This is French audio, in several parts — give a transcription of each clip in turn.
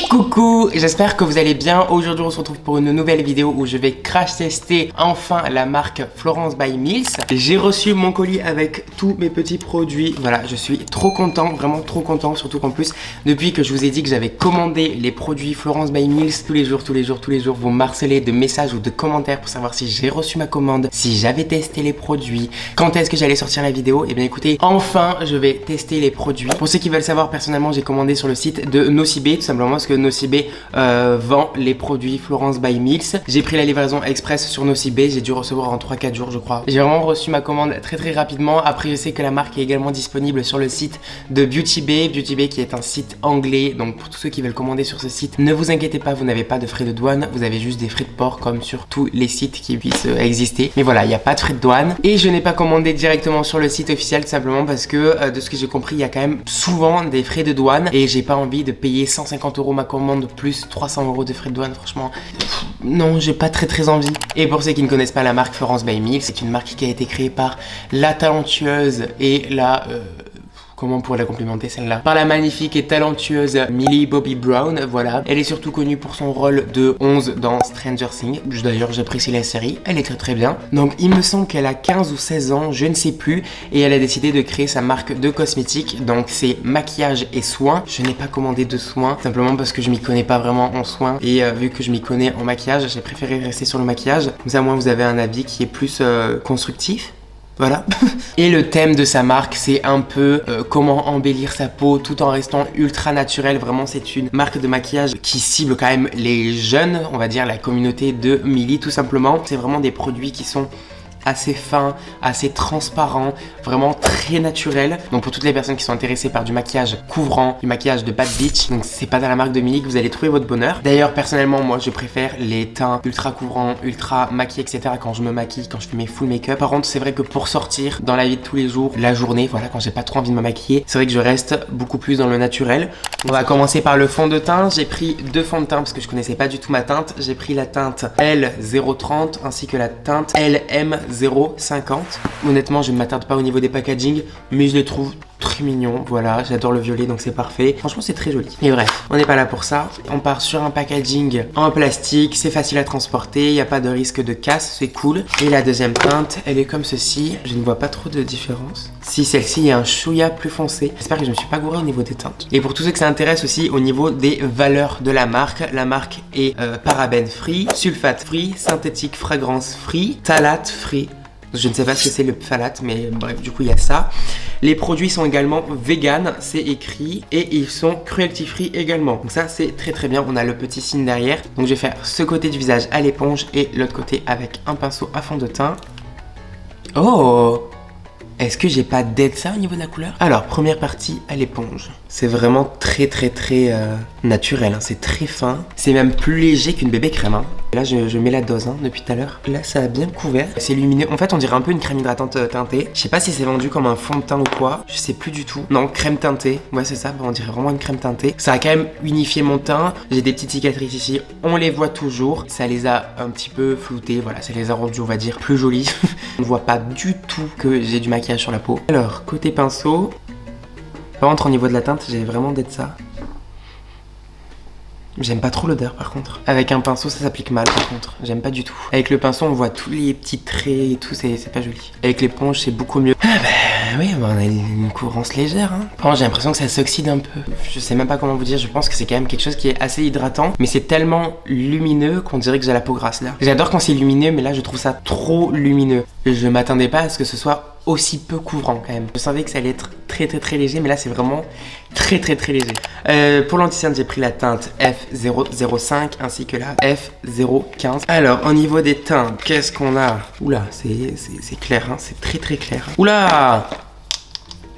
Coucou, j'espère que vous allez bien. Aujourd'hui on se retrouve pour une nouvelle vidéo où je vais crash tester enfin la marque Florence by Mills. J'ai reçu mon colis avec tous mes petits produits. Voilà, je suis trop content, vraiment trop content. Surtout qu'en plus, depuis que je vous ai dit que j'avais commandé les produits Florence by Mills, tous les jours vous m'harcelez de messages ou de commentaires pour savoir si j'ai reçu ma commande, si j'avais testé les produits, quand est-ce que j'allais sortir la vidéo. Et bien écoutez, enfin je vais tester les produits. Pour ceux qui veulent savoir, personnellement j'ai commandé sur le site de Nocibé, tout simplement parce que Nocibé vend les produits Florence by Mills. J'ai pris la livraison express sur Nocibé, j'ai dû recevoir en 3-4 jours je crois. J'ai vraiment reçu ma commande très rapidement. Après je sais que la marque est également disponible sur le site de Beauty Bay. Beauty Bay qui est un site anglais, donc pour tous ceux qui veulent commander sur ce site, ne vous inquiétez pas, vous n'avez pas de frais de douane, vous avez juste des frais de port comme sur tous les sites qui puissent exister. Mais voilà, il n'y a pas de frais de douane. Et je n'ai pas commandé directement sur le site officiel tout simplement parce que de ce que j'ai compris, il y a quand même souvent des frais de douane et j'ai pas envie de payer 150 € ma commande plus 300 € de frais de douane. Franchement, non, j'ai pas très envie. Et pour ceux qui ne connaissent pas la marque Florence by Mills, c'est une marque qui a été créée par la talentueuse et la... comment on pourrait la complimenter celle-là? Par la magnifique et talentueuse Millie Bobby Brown, voilà. Elle est surtout connue pour son rôle de 11 dans Stranger Things. D'ailleurs, j'apprécie la série, elle est très bien. Donc, il me semble qu'elle a 15 ou 16 ans, je ne sais plus. Et elle a décidé de créer sa marque de cosmétiques. Donc, c'est maquillage et soins. Je n'ai pas commandé de soins, simplement parce que je m'y connais pas vraiment en soins. Et vu que je m'y connais en maquillage, j'ai préféré rester sur le maquillage. Comme ça, au moins, vous avez un avis qui est plus constructif. Voilà. Et le thème de sa marque, c'est un peu comment embellir sa peau tout en restant ultra naturel. Vraiment, c'est une marque de maquillage qui cible quand même les jeunes, on va dire la communauté de Millie tout simplement. C'est vraiment des produits qui sont assez fin, assez transparent, vraiment très naturel. Donc pour toutes les personnes qui sont intéressées par du maquillage couvrant, du maquillage de bad bitch, donc c'est pas dans la marque de Millie que vous allez trouver votre bonheur. D'ailleurs personnellement moi je préfère les teints ultra couvrants, ultra maquillés etc. quand je me maquille, quand je fais mes full make-up. Par contre c'est vrai que pour sortir dans la vie de tous les jours, la journée, voilà, quand j'ai pas trop envie de me maquiller, c'est vrai que je reste beaucoup plus dans le naturel. On va commencer par le fond de teint. J'ai pris deux fonds de teint parce que je connaissais pas du tout ma teinte. J'ai pris la teinte L030 ainsi que la teinte LM050. Honnêtement, je ne m'attarde pas au niveau des packaging, mais je les trouve très mignons. Voilà, j'adore le violet donc c'est parfait. Franchement, c'est très joli. Et bref, on n'est pas là pour ça. On part sur un packaging en plastique. C'est facile à transporter. Il n'y a pas de risque de casse. C'est cool. Et la deuxième teinte, elle est comme ceci. Je ne vois pas trop de différence. Si celle-ci est un chouïa plus foncé. J'espère que je ne me suis pas gouré au niveau des teintes. Et pour tous ceux que ça intéresse aussi au niveau des valeurs de la marque est parabène free, sulfate free, synthétique fragrance free, phthalate free. Je ne sais pas ce que c'est le phthalate, mais bref, du coup, il y a ça. Les produits sont également vegan, c'est écrit, et ils sont cruelty free également. Donc ça, c'est très bien. On a le petit signe derrière. Donc je vais faire ce côté du visage à l'éponge et l'autre côté avec un pinceau à fond de teint. Oh! Est-ce que j'ai pas d'aide ça au niveau de la couleur? Alors, première partie à l'éponge. C'est vraiment très naturel, hein. C'est très fin. C'est même plus léger qu'une bébé crème, hein. Là, je mets la dose, hein, depuis tout à l'heure. Là, ça a bien couvert. C'est lumineux. En fait, on dirait un peu une crème hydratante teintée. Je sais pas si c'est vendu comme un fond de teint ou quoi. Je sais plus du tout. Non, crème teintée. Ouais, c'est ça. On dirait vraiment une crème teintée. Ça a quand même unifié mon teint. J'ai des petites cicatrices ici. On les voit toujours. Ça les a un petit peu floutées. Voilà, ça les a rendues, on va dire, plus jolies. On ne voit pas du tout que j'ai du maquillage sur la peau. Alors, côté pinceau. Par contre, au niveau de la teinte, j'ai vraiment d'être ça. J'aime pas trop l'odeur par contre. Avec un pinceau ça s'applique mal par contre. J'aime pas du tout. Avec le pinceau on voit tous les petits traits et tout, c'est pas joli. Avec l'éponge c'est beaucoup mieux. Ah bah oui, on a une courance légère hein. Par contre j'ai l'impression que ça s'oxyde un peu. Je sais même pas comment vous dire, je pense que c'est quand même quelque chose qui est assez hydratant. Mais c'est tellement lumineux qu'on dirait que j'ai la peau grasse là. J'adore quand c'est lumineux mais là je trouve ça trop lumineux. Je m'attendais pas à ce que ce soit aussi peu couvrant quand même. Je savais que ça allait être très léger mais là c'est vraiment très léger. Pour l'anti-cerne j'ai pris la teinte F005 ainsi que la F015. Alors au niveau des teintes qu'est-ce qu'on a? Oula c'est clair hein, c'est très clair. Oula,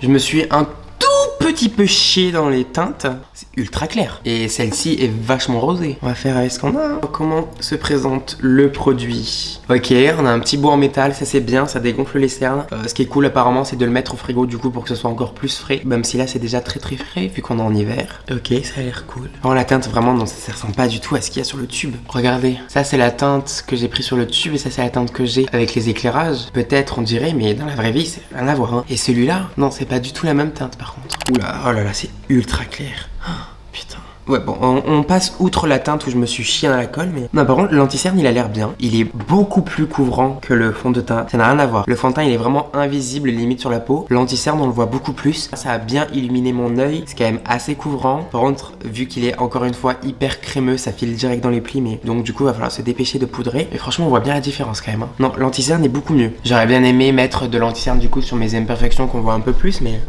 je me suis un tout petit peu chié dans les teintes. C'est ultra clair. Et celle-ci est vachement rosée. On va faire avec ce qu'on a. Comment se présente le produit? Ok, on a un petit bout en métal, ça c'est bien, ça dégonfle les cernes. Ce qui est cool apparemment c'est de le mettre au frigo du coup pour que ce soit encore plus frais. Même si là c'est déjà très frais vu qu'on est en hiver. Ok, ça a l'air cool. Alors la teinte vraiment non, ça ressemble pas du tout à ce qu'il y a sur le tube. Regardez, ça c'est la teinte que j'ai pris sur le tube et ça c'est la teinte que j'ai avec les éclairages. Peut-être on dirait mais dans la vraie vie c'est rien à voir hein. Et celui-là, non c'est pas du tout la même teinte par contre. Oula, oh là là c'est ultra clair. Oh, putain. Ouais, bon, on passe outre la teinte où je me suis chié dans la colle, mais... Non, par contre, l'anti-cerne, il a l'air bien. Il est beaucoup plus couvrant que le fond de teint. Ça n'a rien à voir. Le fond de teint, il est vraiment invisible, limite sur la peau. L'anti-cerne, on le voit beaucoup plus. Ça a bien illuminé mon œil. C'est quand même assez couvrant. Par contre, vu qu'il est encore une fois hyper crémeux, ça file direct dans les plis, mais... Donc, du coup, il va falloir se dépêcher de poudrer. Et franchement, on voit bien la différence quand même. Hein. Non, l'anti-cerne est beaucoup mieux. J'aurais bien aimé mettre de l'anti-cerne, du coup, sur mes imperfections qu'on voit un peu plus, mais...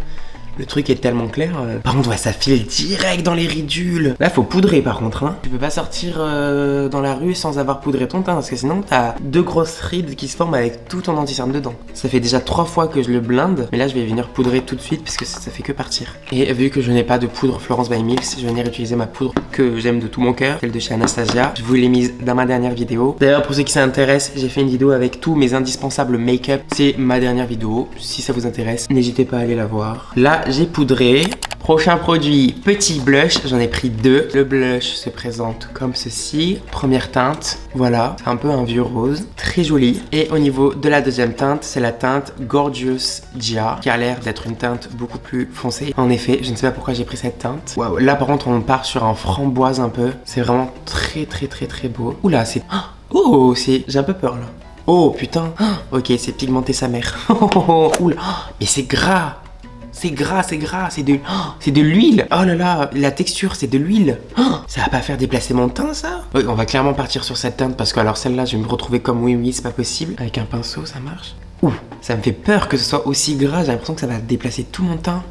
Le truc est tellement clair. Par contre, ouais, ça file direct dans les ridules. Là, faut poudrer par contre. Hein. Tu peux pas sortir dans la rue sans avoir poudré ton teint parce que sinon, t'as 2 grosses rides qui se forment avec tout ton anti-cerne dedans. Ça fait déjà 3 fois que je le blinde, mais là, je vais venir poudrer tout de suite parce que ça fait que partir. Et vu que je n'ai pas de poudre Florence by Milks, je vais venir utiliser ma poudre que j'aime de tout mon cœur, celle de chez Anastasia. Je vous l'ai mise dans ma dernière vidéo. D'ailleurs, pour ceux qui s'intéressent, j'ai fait une vidéo avec tous mes indispensables make-up. C'est ma dernière vidéo. Si ça vous intéresse, n'hésitez pas à aller la voir. Là, j'ai poudré. Prochain produit, petit blush, j'en ai pris 2. Le blush se présente comme ceci. Première teinte, voilà, c'est un peu un vieux rose, très joli. Et au niveau de la deuxième teinte, c'est la teinte Gorgeous Gia, qui a l'air d'être une teinte beaucoup plus foncée. En effet, je ne sais pas pourquoi j'ai pris cette teinte. Waouh, là par contre on part sur un framboise un peu. C'est vraiment très beau. Oula, c'est... Oh, c'est... J'ai un peu peur là. Oh putain, ok, c'est pigmenté sa mère. Oula, mais c'est gras. C'est gras, c'est de l'huile. Oh là là, la texture, c'est de l'huile. Ça va pas faire déplacer mon teint, ça? Oui, on va clairement partir sur cette teinte parce que alors celle-là, je vais me retrouver comme oui, c'est pas possible. Avec un pinceau, ça marche. Ouh, ça me fait peur que ce soit aussi gras. J'ai l'impression que ça va déplacer tout mon teint.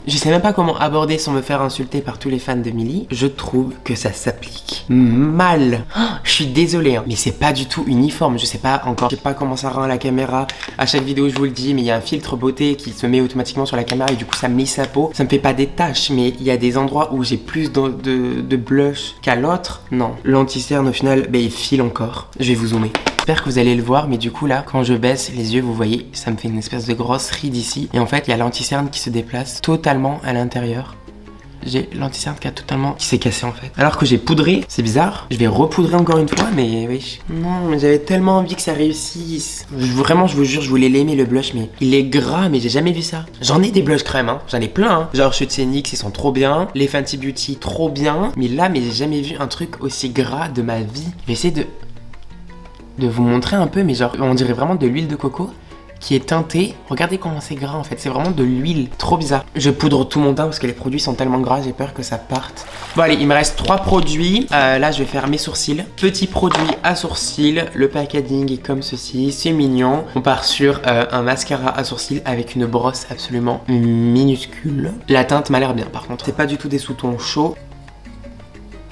Je sais même pas comment aborder sans me faire insulter par tous les fans de Milly. Je trouve que ça s'applique mal. Je suis désolée, hein, mais c'est pas du tout uniforme. Je sais pas encore, je sais pas comment ça rend à la caméra. À chaque vidéo, je vous le dis, mais il y a un filtre beauté qui se met automatiquement sur la caméra et du coup, ça me lisse la peau. Ça me fait pas des taches, mais il y a des endroits où j'ai plus de blush qu'à l'autre. Non, l'anti-cerne au final, il file encore. Je vais vous zoomer. J'espère que vous allez le voir, mais du coup là, quand je baisse les yeux, vous voyez, ça me fait une espèce de grosse ride ici. Et en fait, il y a l'anti-cerne qui se déplace totalement à l'intérieur. J'ai l'anti-cerne qui s'est cassé en fait. Alors que j'ai poudré, c'est bizarre. Je vais repoudrer encore une fois, mais oui. Non, mais j'avais tellement envie que ça réussisse. Vraiment, je vous jure, je voulais l'aimer le blush, mais il est gras, mais j'ai jamais vu ça. J'en ai des blush crème, hein. J'en ai plein, hein. Genre ceux de NYX, ils sont trop bien. Les Fenty Beauty, trop bien. Mais là, j'ai jamais vu un truc aussi gras de ma vie. Je vais essayer de vous montrer un peu, mais genre on dirait vraiment de l'huile de coco qui est teintée. Regardez comment c'est gras en fait, c'est vraiment de l'huile, trop bizarre. Je poudre tout mon teint parce que les produits sont tellement gras, j'ai peur que ça parte. Bon allez, il me reste 3 produits. Là je vais faire mes sourcils. Petit produit à sourcils, le packaging est comme ceci, c'est mignon. On part sur un mascara à sourcils avec une brosse absolument minuscule. La teinte m'a l'air bien par contre, c'est pas du tout des sous-tons chauds.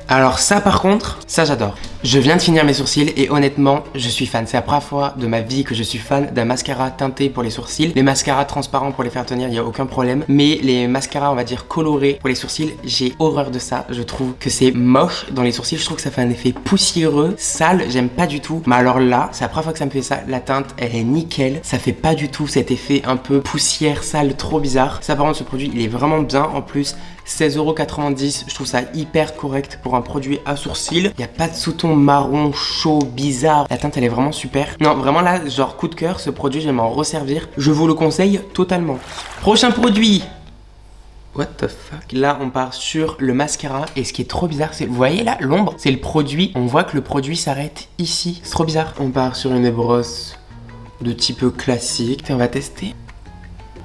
Alors ça par contre, ça j'adore. Je viens de finir mes sourcils et honnêtement, je suis fan. C'est la première fois de ma vie que je suis fan d'un mascara teinté pour les sourcils. Les mascaras transparents pour les faire tenir, il n'y a aucun problème. Mais les mascaras, on va dire colorés pour les sourcils, j'ai horreur de ça. Je trouve que c'est moche dans les sourcils. Je trouve que ça fait un effet poussiéreux, sale, j'aime pas du tout. Mais alors là, c'est la première fois que ça me fait ça. La teinte, elle est nickel. Ça fait pas du tout cet effet un peu poussière, sale, trop bizarre. Ça par contre, ce produit, il est vraiment bien. En plus, 16,90 €, je trouve ça hyper correct pour un produit à sourcils. Il n'y a pas de sous-ton marron chaud bizarre. La teinte elle est vraiment super. Non vraiment là genre coup de cœur, ce produit je vais m'en resservir. Je vous le conseille totalement. Prochain produit. What the fuck. Là on part sur le mascara et ce qui est trop bizarre c'est, vous voyez là l'ombre, c'est le produit. On voit que le produit s'arrête ici. C'est trop bizarre. On part sur une brosse de type classique. On va tester.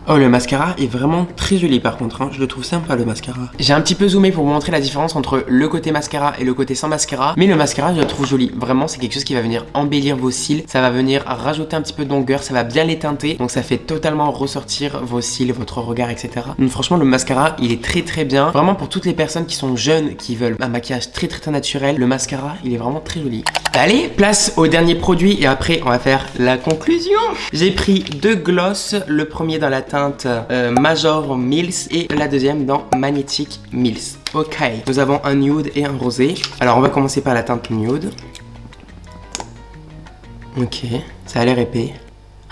Oh le mascara est vraiment très joli par contre, hein. Je le trouve sympa le mascara. J'ai un petit peu zoomé pour vous montrer la différence entre le côté mascara et le côté sans mascara. Mais le mascara je le trouve joli, vraiment c'est quelque chose qui va venir embellir vos cils. Ça va venir rajouter un petit peu de longueur, ça va bien les teinter. Donc ça fait totalement ressortir vos cils, votre regard etc. Donc franchement le mascara il est très bien. Vraiment pour toutes les personnes qui sont jeunes, qui veulent un maquillage très naturel, le mascara il est vraiment très joli. Allez, place au dernier produit et après on va faire la conclusion. J'ai pris 2 gloss, le premier dans la teinte Major Mills et la deuxième dans Magnetic Mills. Ok, nous avons un nude et un rosé. Alors on va commencer par la teinte nude. Ok, ça a l'air épais.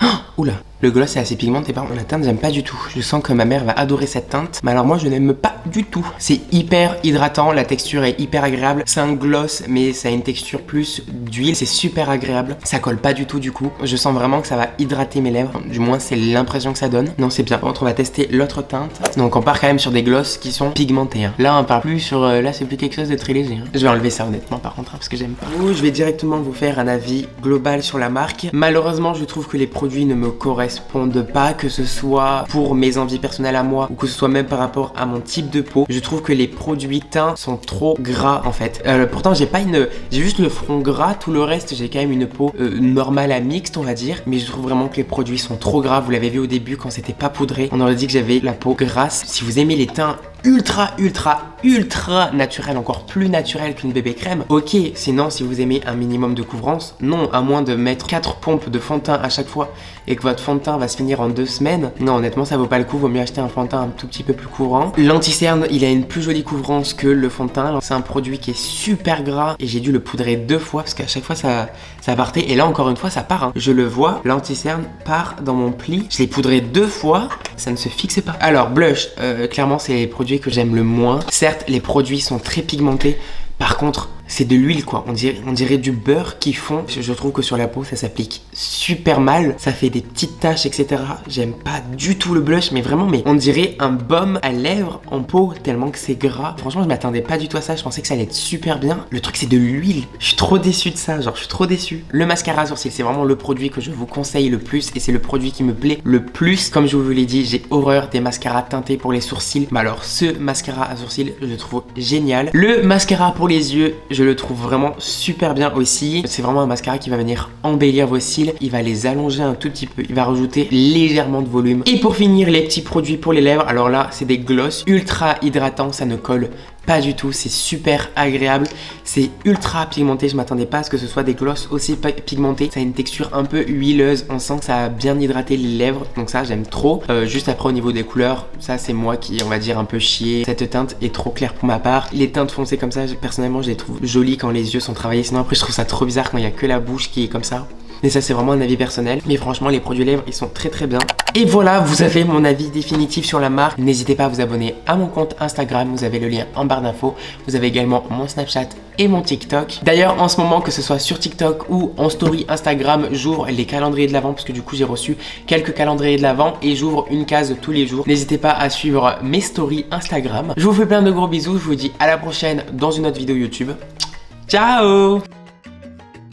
Oh, oula, Le gloss est assez pigmenté, par contre la teinte j'aime pas du tout. Je sens que ma mère va adorer cette teinte, mais alors moi je n'aime pas du tout. C'est hyper hydratant, la texture est hyper agréable. C'est un gloss mais ça a une texture plus d'huile, c'est super agréable. Ça colle pas du tout du coup. Je sens vraiment que ça va hydrater mes lèvres, du moins c'est l'impression que ça donne. Non c'est bien. Par contre on va tester l'autre teinte. Donc on part quand même sur des glosses qui sont pigmentés. Là on part plus sur, là c'est plus quelque chose de très léger. Je vais enlever ça honnêtement par contre parce que j'aime pas. Je vais directement vous faire un avis global sur la marque. Malheureusement je trouve que les produits ne me correspondent pas, que ce soit pour mes envies personnelles à moi ou que ce soit même par rapport à mon type de peau. Je trouve que les produits teints sont trop gras en fait. Pourtant j'ai juste le front gras, tout le reste j'ai quand même une peau normale à mixte on va dire, mais je trouve vraiment que les produits sont trop gras. Vous l'avez vu au début quand c'était pas poudré, on aurait dit que j'avais la peau grasse. Si vous aimez les teints ultra naturel, encore plus naturel qu'une bébé crème, ok. Sinon si vous aimez un minimum de couvrance, non, à moins de mettre 4 pompes de fond de teint à chaque fois et que votre fond de teint va se finir en 2 semaines, non honnêtement ça vaut pas le coup, vaut mieux acheter un fond de teint un tout petit peu plus couvrant. L'anti-cerne il a une plus jolie couvrance que le fond de teint, c'est un produit qui est super gras et j'ai dû le poudrer 2 fois parce qu'à chaque fois ça partait, et là encore une fois ça part, hein. Je le vois, l'anti-cerne part dans mon pli, je l'ai poudré 2 fois, ça ne se fixe pas. Alors blush, clairement c'est les produits que j'aime le moins. Certes les produits sont très pigmentés, par contre c'est de l'huile quoi, on dirait du beurre qui fond. Je trouve que sur la peau ça s'applique super mal, ça fait des petites taches etc. J'aime pas du tout le blush, mais vraiment, mais on dirait un baume à lèvres en peau tellement que c'est gras. Franchement je m'attendais pas du tout à ça, je pensais que ça allait être super bien. Le truc c'est de l'huile, je suis trop déçu de ça, genre je suis trop déçu. Le mascara à sourcils c'est vraiment le produit que je vous conseille le plus et c'est le produit qui me plaît le plus. Comme je vous l'ai dit, j'ai horreur des mascaras teintés pour les sourcils, mais alors ce mascara à sourcils je le trouve génial. Le mascara pour les yeux je le trouve vraiment super bien aussi. C'est vraiment un mascara qui va venir embellir vos cils, il va les allonger un tout petit peu, il va rajouter légèrement de volume. Et pour finir, les petits produits pour les lèvres, alors là c'est des gloss ultra hydratants, ça ne colle pas du tout, c'est super agréable, c'est ultra pigmenté, je m'attendais pas à ce que ce soit des gloss aussi pigmentés. Ça a une texture un peu huileuse, on sent que ça a bien hydraté les lèvres, donc ça j'aime trop. Juste après au niveau des couleurs, ça c'est moi qui on va dire un peu chier, cette teinte est trop claire pour ma part. Les teintes foncées comme ça, personnellement je les trouve jolies quand les yeux sont travaillés, sinon après je trouve ça trop bizarre quand il y a que la bouche qui est comme ça. Mais ça c'est vraiment un avis personnel, mais franchement les produits lèvres ils sont très bien. Et voilà, vous avez mon avis définitif sur la marque. N'hésitez pas à vous abonner à mon compte Instagram, vous avez le lien en barre d'infos. Vous avez également mon Snapchat et mon TikTok. D'ailleurs en ce moment, que ce soit sur TikTok ou en story Instagram, j'ouvre les calendriers de l'Avent parce que du coup j'ai reçu quelques calendriers de l'Avent et j'ouvre une case tous les jours. N'hésitez pas à suivre mes stories Instagram. Je vous fais plein de gros bisous, je vous dis à la prochaine dans une autre vidéo YouTube. Ciao!